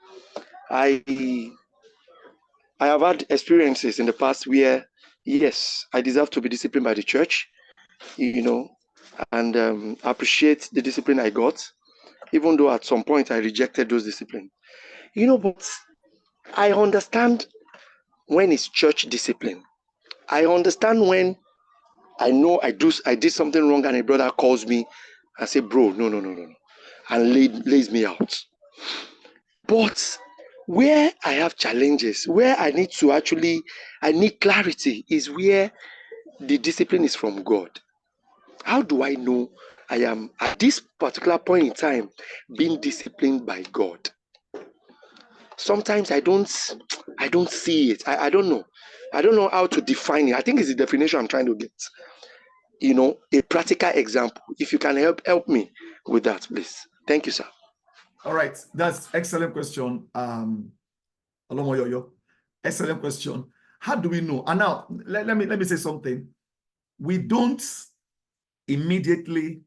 I have had experiences in the past where, yes, I deserve to be disciplined by the church, and appreciate the discipline I got, even though at some point I rejected those discipline. But I understand when it's church discipline. I understand when I know I did something wrong and a brother calls me and say, bro, no, and lays me out. But where I have challenges, where I need clarity, is where the discipline is from God. How do I know I am at this particular point in time being disciplined by God? Sometimes I don't see it. I don't know. I don't know how to define it. I think it's the definition I'm trying to get. A practical example. If you can help me with that, please. Thank you, sir. All right, that's excellent question. Excellent question. How do we know? And now let me say something. We don't immediately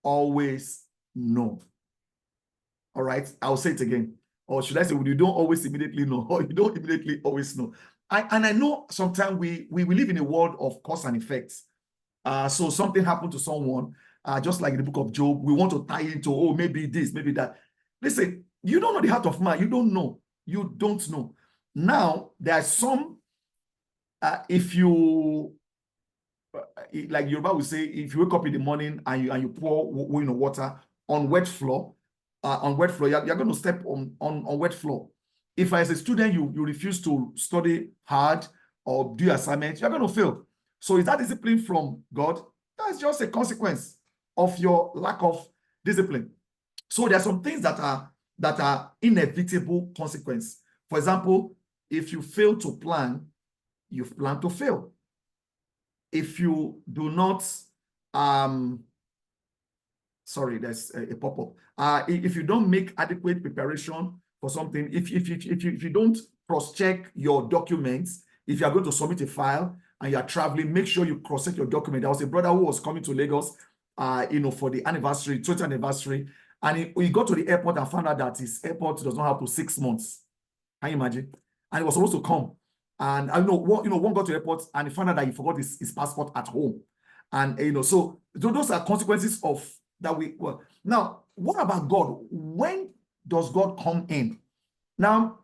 always know. All right, I'll say it again. Or should I say, you don't always immediately know, or you don't immediately always know. And I know sometimes we live in a world of cause and effects. So something happened to someone, just like in the book of Job, we want to tie it to, oh, maybe this, maybe that. Listen, you don't know the heart of man. You don't know. You don't know. Now, there are some, if you, like Yoruba would say, if you wake up in the morning and you pour water on wet floor, you're going to step on wet floor. If as a student, you refuse to study hard or do assignments, you're going to fail. So is that discipline from God? That's just a consequence of your lack of discipline. So there are some things that are inevitable consequence. For example, if you fail to plan, you plan to fail. If you do not, sorry, there's a pop-up. If you don't make adequate preparation for something, if you don't cross-check your documents, if you are going to submit a file and you are traveling, make sure you cross-check your document. There was a brother who was coming to Lagos, for the anniversary, 20th anniversary, and he got to the airport and found out that his airport does not have to 6 months. Can you imagine? And he was supposed to come. And I know one got to the airport and he found out that he forgot his passport at home. And so those are consequences of that. Now, what about God? When does God come in? Now,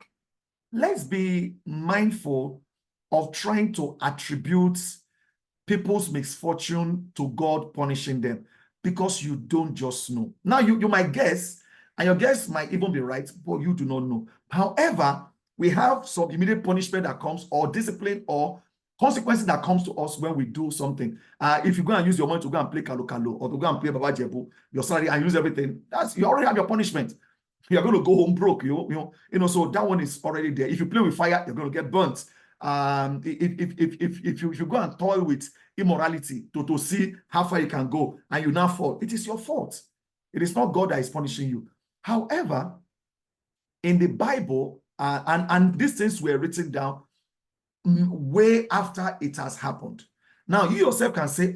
let's be mindful of trying to attribute people's misfortune to God punishing them, because you don't just know. Now, you might guess, and your guess might even be right, but you do not know. However, we have some immediate punishment that comes, or discipline, or consequences that comes to us when we do something. If you go and use your money to go and play Kalo, or to go and play Baba Jebu, your salary, and use everything, you already have your punishment. You're going to go home broke, so that one is already there. If you play with fire, you're going to get burnt. If you go and toy with immorality to see how far you can go, and you now fall, it is your fault. It is not God that is punishing you. However, in the Bible, and these things were written down way after it has happened. Now, you yourself can say,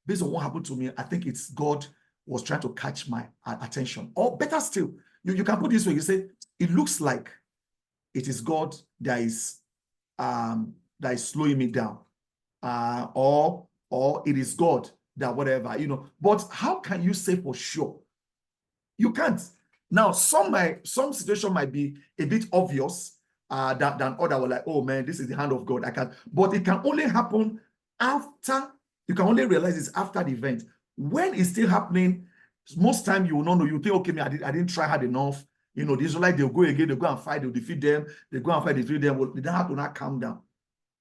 based on what happened to me, I think it's God was trying to catch my attention. Or better still, you can put it this way, you say, it looks like it is God that is slowing me down. Or it is God that whatever, But how can you say for sure? You can't. Now, some situation might be a bit obvious than other were like, oh man, this is the hand of God. I can't. But it can only happen after, you can only realize it's after the event. When it's still happening, most time you will not know. You think, okay, I didn't try hard enough. The Israelites, they'll go again, they'll go and fight, they'll defeat them, they go and fight, they defeat them. Well, they don't have to not calm down.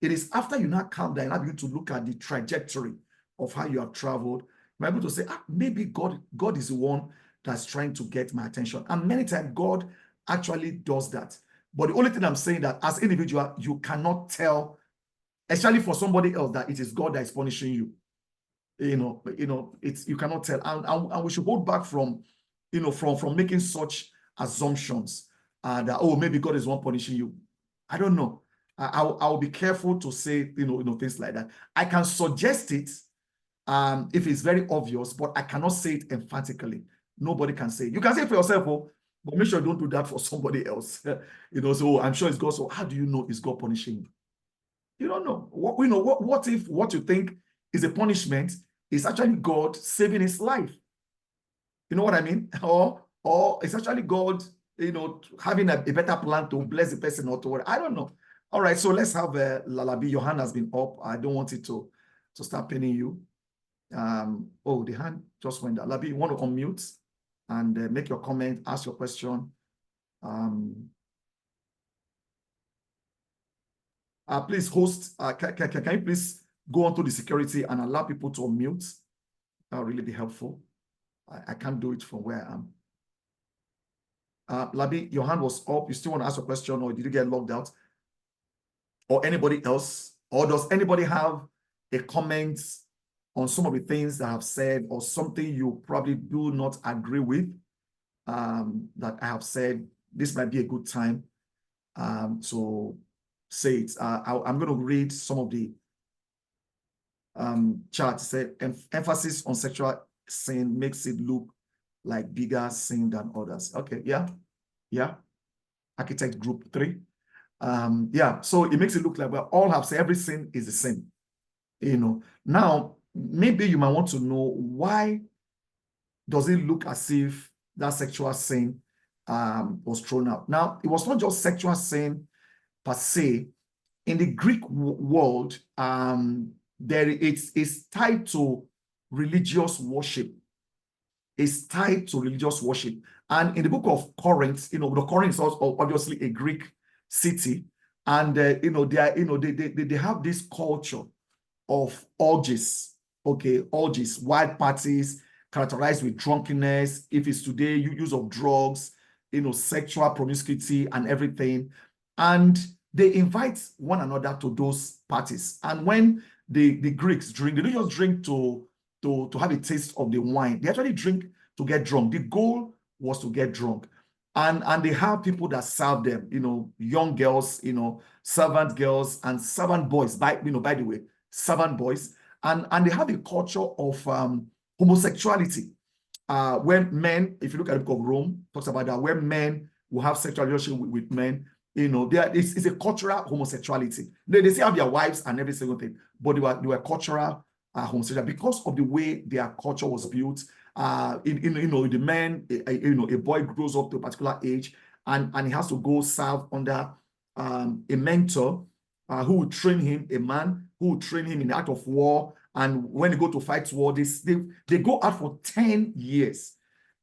It is after you not calm down, you begin to look at the trajectory of how you have traveled. You're able to say, maybe God is the one that's trying to get my attention. And many times God actually does that. But the only thing I'm saying that as an individual, you cannot tell, especially for somebody else, that it is God that is punishing you. You cannot tell. And we should hold back from making such assumptions that, oh, maybe God is one punishing you. I don't know. I'll be careful to say, things like that. I can suggest it if it's very obvious, but I cannot say it emphatically. nobody can say. You can say it for yourself, oh, but make sure you don't do that for somebody else. So I'm sure it's God. So how do you know it's God punishing you? You don't know. What if what you think is a punishment is actually God saving his life? You know what I mean? Or it's actually God, having a better plan to bless the person or to what? I don't know. All right, so let's have Lalabi. Your hand has been up. I don't want it to start pinning you. The hand just went down. Labi, you want to unmute and make your comment, ask your question. Please host, can you please go on to the security and allow people to unmute? That would really be helpful. I can't do it from where I am. Labi, your hand was up. You still want to ask a question, or did you get logged out? Or anybody else? Or does anybody have a comment on some of the things that I've said, or something you probably do not agree with that I have said? This might be a good time to say it. I'm going to read some of the charts. Say emphasis on sexual sin makes it look like bigger sin than others. Okay, yeah. Architect group 3. So it makes it look like, well, all have said every sin is a sin. Now maybe you might want to know, why does it look as if that sexual sin was thrown out? Now, it was not just sexual sin per se. In the Greek world, it's tied to religious worship. It's tied to religious worship. And in the book of Corinth, the Corinth is also obviously a Greek city, and they have this culture of orgies, orgies, wild parties characterized with drunkenness. If it's today, use of drugs, sexual promiscuity and everything. And they invite one another to those parties. And when the Greeks drink, they don't just drink to have a taste of the wine. They actually drink to get drunk. The goal was to get drunk. And they have people that serve them, young girls, servant girls and servant boys, by the way, servant boys. And they have a culture of homosexuality, where men, if you look at the book of Rome, talks about that, where men will have sexual relationship with men. It's a cultural homosexuality. They still have their wives and every single thing, but they were cultural homosexual because of the way their culture was built. The man, a boy grows up to a particular age, and he has to go serve under a mentor who will train him, a man who will train him in the art of war. And when they go to fight war, they go out for 10 years.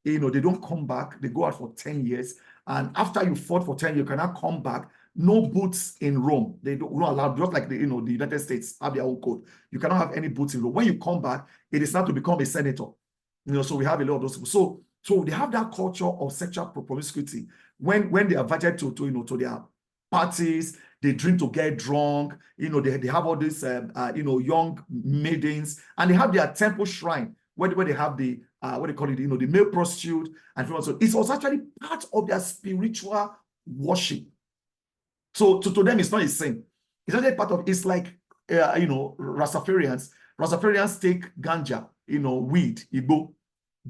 They don't come back. They go out for 10 years. And after you fought for 10 years, you cannot come back. No boots in Rome. They don't allow, just like the United States have their own code. You cannot have any boots in Rome. When you come back, it is not to become a senator. So we have a lot of those people. So they have that culture of sexual promiscuity. When they are invited to their parties, they drink to get drunk. They have all these young maidens, and they have their temple shrine where they have the what they call it, the male prostitute, and so it was actually part of their spiritual worship. So to them, it's not a sin. It's actually part of. It's like Rastafarians. Rastafarians take ganja, weed, igbo,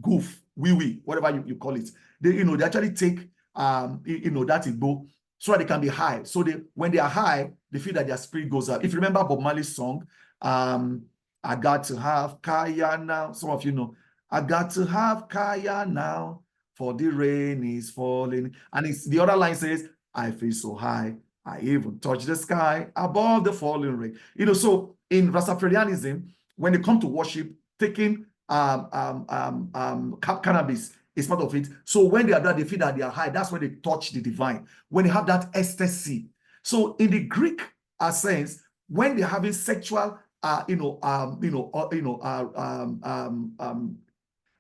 goof, wee, whatever you call it. They actually take that igbo so that they can be high. So when they are high, they feel that their spirit goes up. If you remember Bob Marley's song, I got to have kaya now. Some of you know, I got to have kaya now, for the rain is falling. And the other line says, I feel so high, I even touch the sky above the falling rain. So in Rastafarianism, when they come to worship, taking cannabis is part of it. So when they are there, they feel that they are high. That's when they touch the divine. When they have that ecstasy. So in the Greek sense, when they're having sexual, I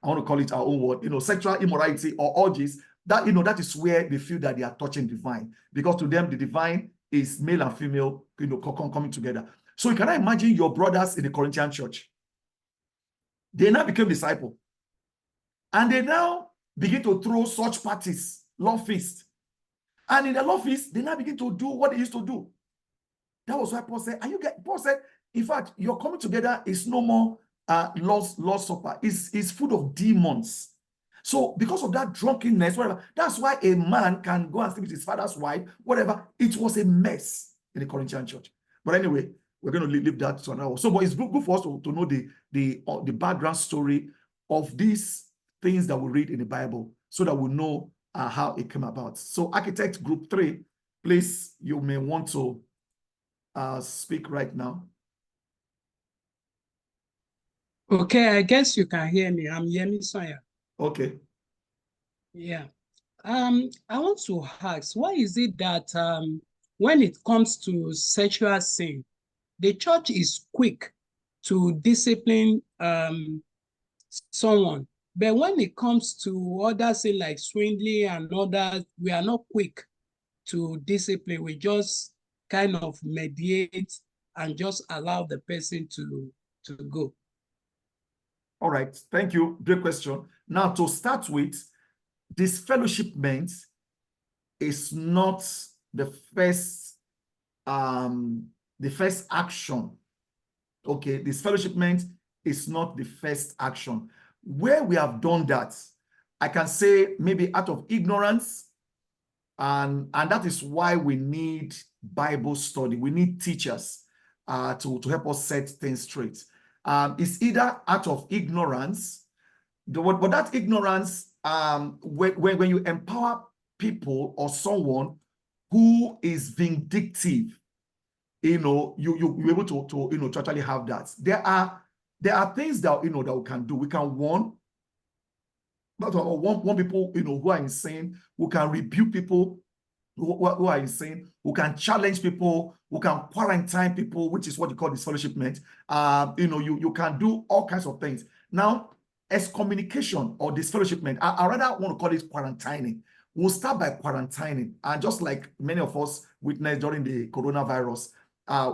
want to call it our own word, sexual immorality or orgies, that that is where they feel that they are touching divine, because to them the divine is male and female, coming together. So you cannot imagine your brothers in the Corinthian church. They now became disciples, and they now begin to throw such parties, love feast, and in the love feast they now begin to do what they used to do. That was why Paul said, Paul said, in fact, your coming together is no more Lord's Supper. It's full of demons. So because of that drunkenness, whatever, that's why a man can go and sleep with his father's wife, whatever. It was a mess in the Corinthian church. But anyway, we're going to leave that to another one. So, but it's good for us to know the background story of these things that we read in the Bible so that we know how it came about. So architect group 3, please, you may want to speak right now. Okay, I guess you can hear me. I'm Yemi Sanya. Okay. Yeah. I want to ask, why is it that when it comes to sexual sin, the church is quick to discipline someone, but when it comes to other sin like swindling and others, we are not quick to discipline. We just kind of mediate and just allow the person to go. All right, thank you. Great question. Now, to start with, disfellowshipment is not the first action. Okay, disfellowshipment is not the first action. Where we have done that, I can say maybe out of ignorance, and that is why we need Bible study. We need teachers to help us set things straight. It's either out of ignorance, but that ignorance, when you empower people or someone who is vindictive, you're able to totally have that. There are things that that we can do. We can warn people who are insane. We can rebuke people who are insane, who can challenge people, who can quarantine people, which is what you call disfellowshipment. You can do all kinds of things. Now, excommunication or disfellowshipment, I rather want to call it quarantining. We'll start by quarantining. And just like many of us witnessed during the coronavirus,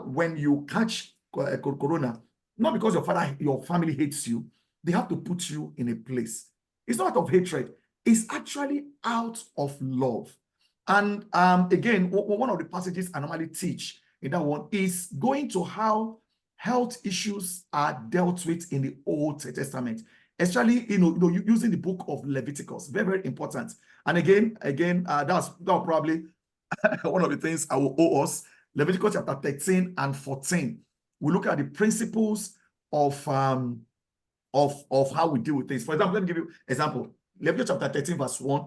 when you catch corona, not because your family hates you, they have to put you in a place. It's not out of hatred. It's actually out of love. And again, one of the passages I normally teach in that one is going to how health issues are dealt with in the Old Testament, especially using the book of Leviticus. Very, very important. And again, that's probably one of the things I will owe us. Leviticus chapter 13 and 14. We look at the principles of how we deal with things. For example, let me give you an example. Leviticus chapter 13, verse 1.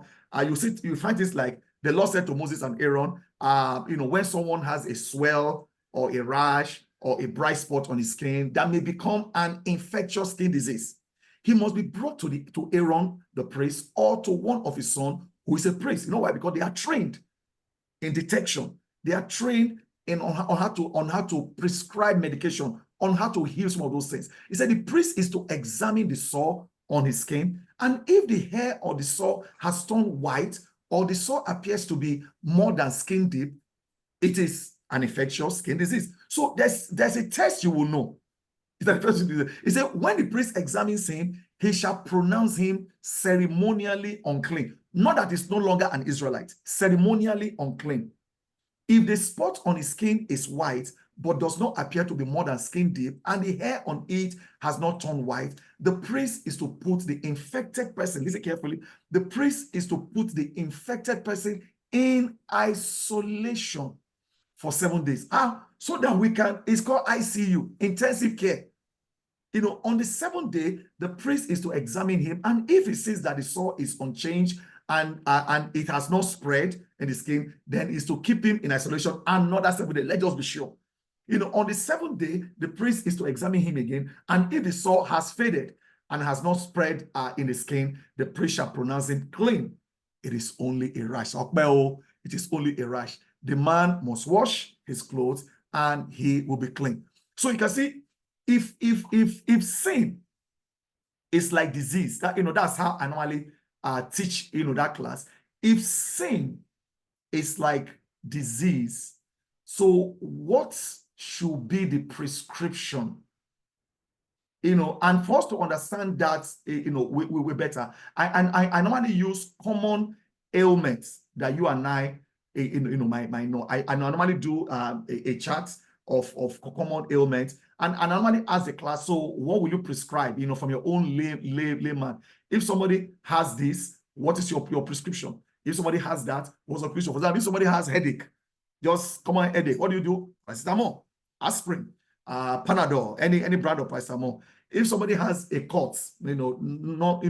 You find this like the Lord said to Moses and Aaron, when someone has a swell or a rash or a bright spot on his skin that may become an infectious skin disease, he must be brought to Aaron, the priest, or to one of his sons who is a priest. You know why? Because they are trained in detection. They are trained on how to prescribe medication, on how to heal some of those things. He said the priest is to examine the sore on his skin, and if the hair or the sore has turned white, or the sore appears to be more than skin deep, it is an infectious skin disease. So there's a test you will know. He said, when the priest examines him, he shall pronounce him ceremonially unclean. Not that he's no longer an Israelite, ceremonially unclean. If the spot on his skin is white, but does not appear to be more than skin deep, and the hair on it has not turned white, the priest is to put the infected person, listen carefully, the priest is to put the infected person in isolation for 7 days. So that it's called ICU, intensive care. On the 7th day, the priest is to examine him, and if he sees that the sore is unchanged and it has not spread in the skin, then is to keep him in isolation another 7 days. Let's just be sure. On the 7th day, the priest is to examine him again, and if the sore has faded and has not spread in the skin, the priest shall pronounce him clean. It is only a rash. It is only a rash. The man must wash his clothes, and he will be clean. So you can see, if sin is like disease, that's how I normally teach that class. If sin is like disease, so what should be the prescription? And for us to understand that, we're better. I normally use common ailments that you and I, might know. I normally do a chart of common ailments. And I normally ask the class, so what will you prescribe, from your own layman? If somebody has this, what is your prescription? If somebody has that, what's your prescription? For example, if somebody has headache, just common headache, what do? Paracetamol, aspirin, Panadol, any brand of paracetamol. If somebody has a cut, not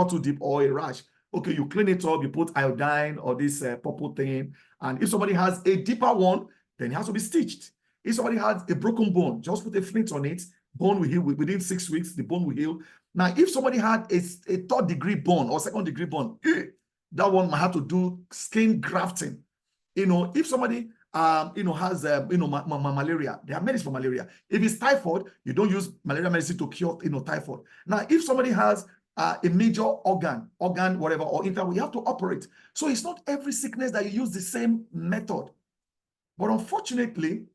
too deep, or a rash, okay, you clean it up, you put iodine or this purple thing. And if somebody has a deeper one, then it has to be stitched. If somebody has a broken bone, just put a flint on it, bone will heal within 6 weeks, the bone will heal. Now, if somebody had a 3rd-degree burn or 2nd-degree burn, that one might have to do skin grafting. If somebody has malaria, there are medicines for malaria. If it's typhoid, you don't use malaria medicine to cure typhoid. Now, if somebody has a major organ, whatever, or internal, you have to operate. So it's not every sickness that you use the same method. But unfortunately,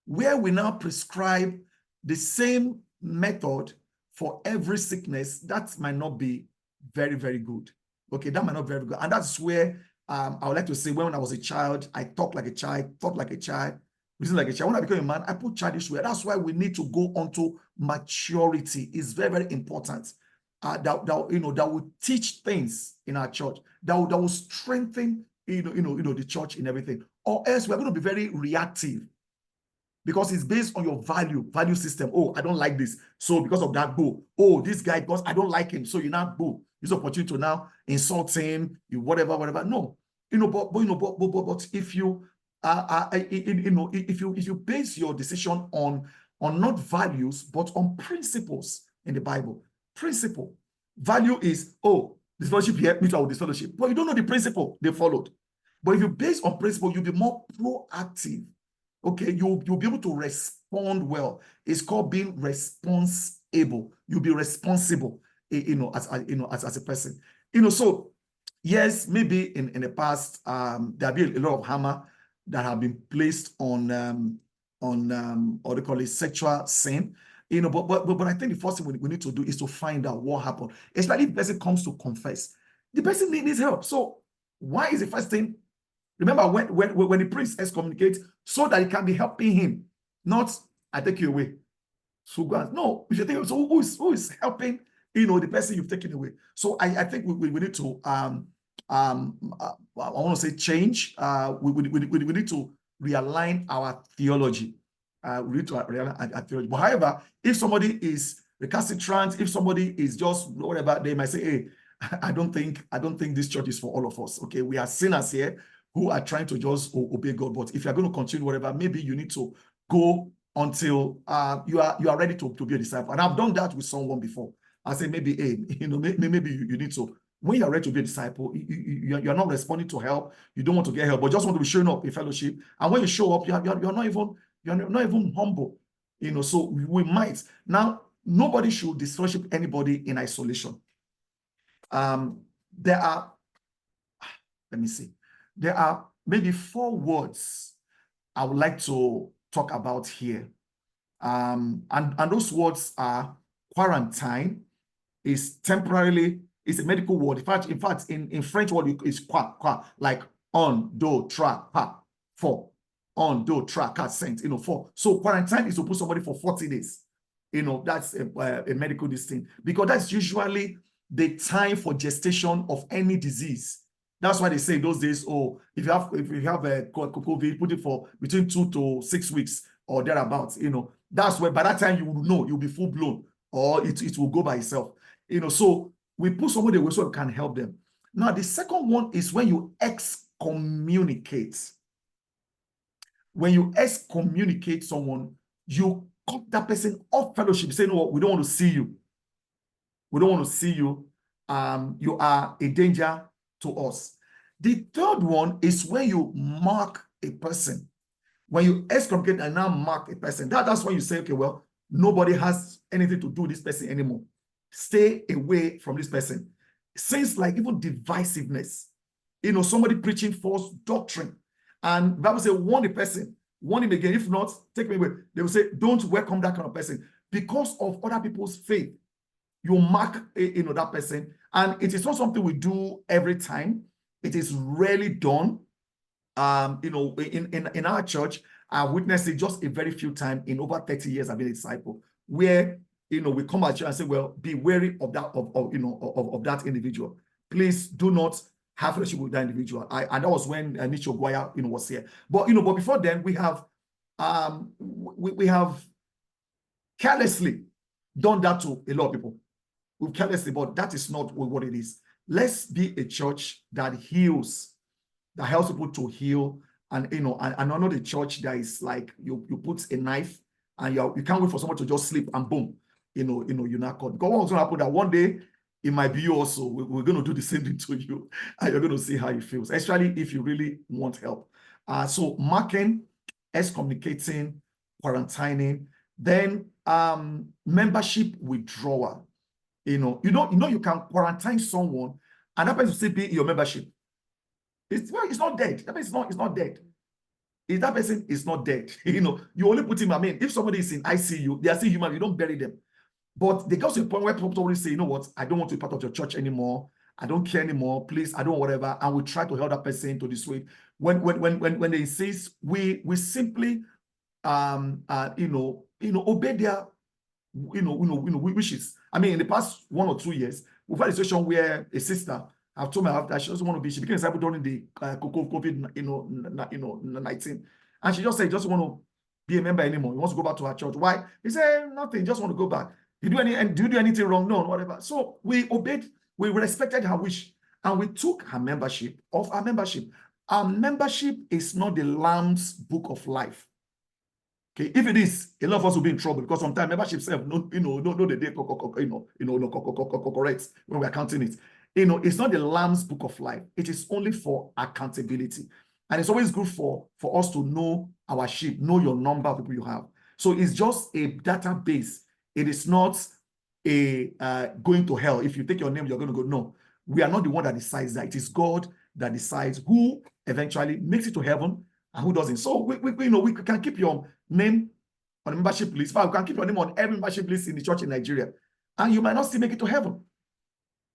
where we now prescribe the same method for every sickness, that might not be very, very good. Okay, that might not be very good. And that's where I would like to say, when I was a child, I talked like a child, thought like a child, reasoned like a child. When I became a man, I put childish way. That's why we need to go on to maturity. It's very, very important. That will teach things in our church, that will strengthen the church in everything. Or else we're going to be very reactive, because it's based on your value system. Oh, I don't like this, so because of that, go. Oh, this guy, because I don't like him, so you now go. It's opportunity to now insult him, you whatever. No, but if you if you base your decision on not values but on principles in the Bible. Principle, value is, oh, this fellowship here, mutual with this fellowship, but you don't know the principle they followed. But if you base on principle, you'll be more proactive. Okay, you'll be able to respond well. It's called being responsible. You'll be responsible, as a person. So yes, maybe in the past, there'll be a lot of hammer that have been placed on what they call it, sexual sin. But I think the first thing we need to do is to find out what happened. Especially if the person comes to confess, the person needs help. So why is the first thing? Remember, when the priest excommunicates, so that it can be helping him, not I take you away. So no, you should think, so who is helping the person you've taken away? So I think we need to I want to say change. We need to realign our theology. We need to realign our theology. But however, if somebody is recalcitrant, if somebody is just whatever, they might say, hey, I don't think this church is for all of us. Okay, we are sinners here who are trying to just obey God. But if you're going to continue whatever, maybe you need to go until you are ready to be a disciple. And I've done that with someone before. I say, maybe, hey, maybe you need to, when you're ready to be a disciple, you're not responding to help. You don't want to get help, but just want to be showing up in fellowship. And when you show up, you're not even humble. So we might. Now, nobody should disfellowship anybody in isolation. There are, let me see. There are maybe 4 words I would like to talk about here. And those words are quarantine, is temporarily, it's a medical word. In fact, in French word, it's qua, like on, do, tra, pa, for. On, do, tra, ca, sent, for. So quarantine is to put somebody for 40 days. That's a medical distinct, because that's usually the time for gestation of any disease. That's why they say those days, oh, if you have a COVID, put it for between 2 to 6 weeks or thereabouts. That's where by that time you will know, you'll be full blown, or it will go by itself. So we put somebody away so we can help them. Now, the second one is when you excommunicate. When you excommunicate someone, you cut that person off fellowship, say, no, we don't want to see you. We don't want to see you. You are a danger to us. The third one is when you mark a person. When you excommunicate and now mark a person, that's when you say, okay, well, nobody has anything to do with this person anymore. Stay away from this person. Since like even divisiveness, somebody preaching false doctrine, and the Bible says, warn the person, warn him again. If not, take me away. They will say, don't welcome that kind of person. Because of other people's faith, you mark that person. And it is not something we do every time. It is rarely done. In our church, I've witnessed it just a very few times in over 30 years I've been a disciple, where we come at you and say, well, be wary of that, of that individual. Please do not have relationship with that individual. And that was when Nicho Guaya, was here. But but before then, we have carelessly done that to a lot of people. We've carelessly, but that is not what it is. Let's be a church that heals, that helps people to heal, and and not a church that is like you put a knife and you can't wait for someone to just sleep and boom, you're not caught. Because what's going to happen that one day it might be you also. We're going to do the same thing to you, and you're going to see how it feels, especially if you really want help. So marking, excommunicating, quarantining, then membership withdrawal. You can quarantine someone and that person still be in your membership. It's not dead. That person it's not dead. If that person is not dead, you only put him. I mean, if somebody is in ICU, they are still human. You don't bury them. But they get to a point where people already say, you know what, I don't want to be part of your church anymore. I don't care anymore. Please, I don't want whatever. And we try to help that person to dissuade. When they insist, we simply obey their wishes. I mean, in the past 1 or 2 years, we've had a situation where a sister, I've told her that she doesn't want to be, she became a disciple during the COVID-19. And she just said, just want to be a member anymore. He wants to go back to her church. Why? He said, nothing, just want to go back. Do you do anything wrong? No, whatever. So we obeyed, we respected her wish, and we took her membership off our membership. Our membership is not the Lamb's Book of Life. Okay, if it is, a lot of us will be in trouble because sometimes membership self, the day correct when we're counting it. It's not the Lamb's Book of Life. It is only for accountability. And it's always good for us to know our sheep, know your number of people you have. So it's just a database. It is not a going to hell. If you take your name, you're going to go. No, we are not the one that decides that. It is God that decides who eventually makes it to heaven and who doesn't. So we can keep your name on the membership list. We can keep your name on every membership list in the church in Nigeria, and you might not still make it to heaven.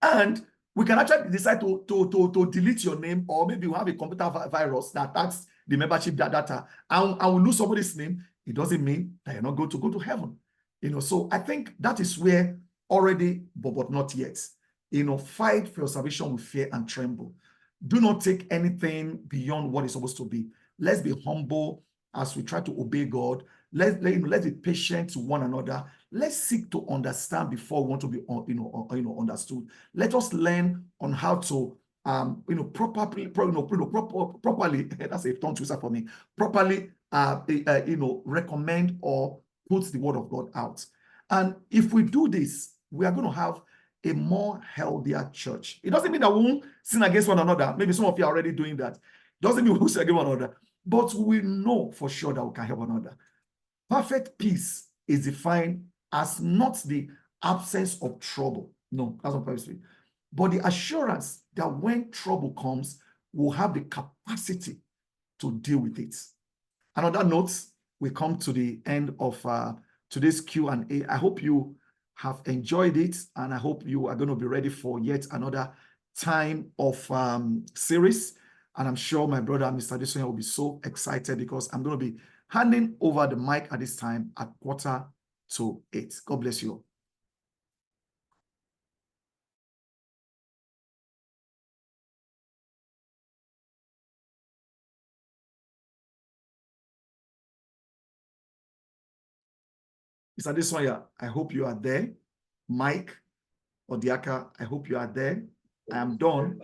And we can actually decide to delete your name, or maybe we have a computer virus that attacks the membership data, and we lose somebody's name. It doesn't mean that you're not going to go to heaven. So I think that is where already, but not yet. Fight for your salvation with fear and tremble. Do not take anything beyond what is supposed to be. Let's be humble as we try to obey God. Let's be patient to one another. Let's seek to understand before we want to be understood. Let us learn on how to properly that's a tongue twister for me, properly recommend or put the word of God out. And if we do this, we are going to have a more healthier church. It doesn't mean that we won't sin against one another. Maybe some of you are already doing that. It doesn't mean we will sin against one another. But we know for sure that we can help one another. Perfect peace is defined as not the absence of trouble. No, that's not perfect peace. But the assurance that when trouble comes, we'll have the capacity to deal with it. And on that note, we come to the end of today's Q&A. I hope you have enjoyed it, and I hope you are going to be ready for yet another time of series. And I'm sure my brother, Mr. Adesoya, will be so excited because I'm going to be handing over the mic at this time at 7:45. God bless you. Mr. Adesoya, I hope you are there. Mike Odiaka, I hope you are there. I am done.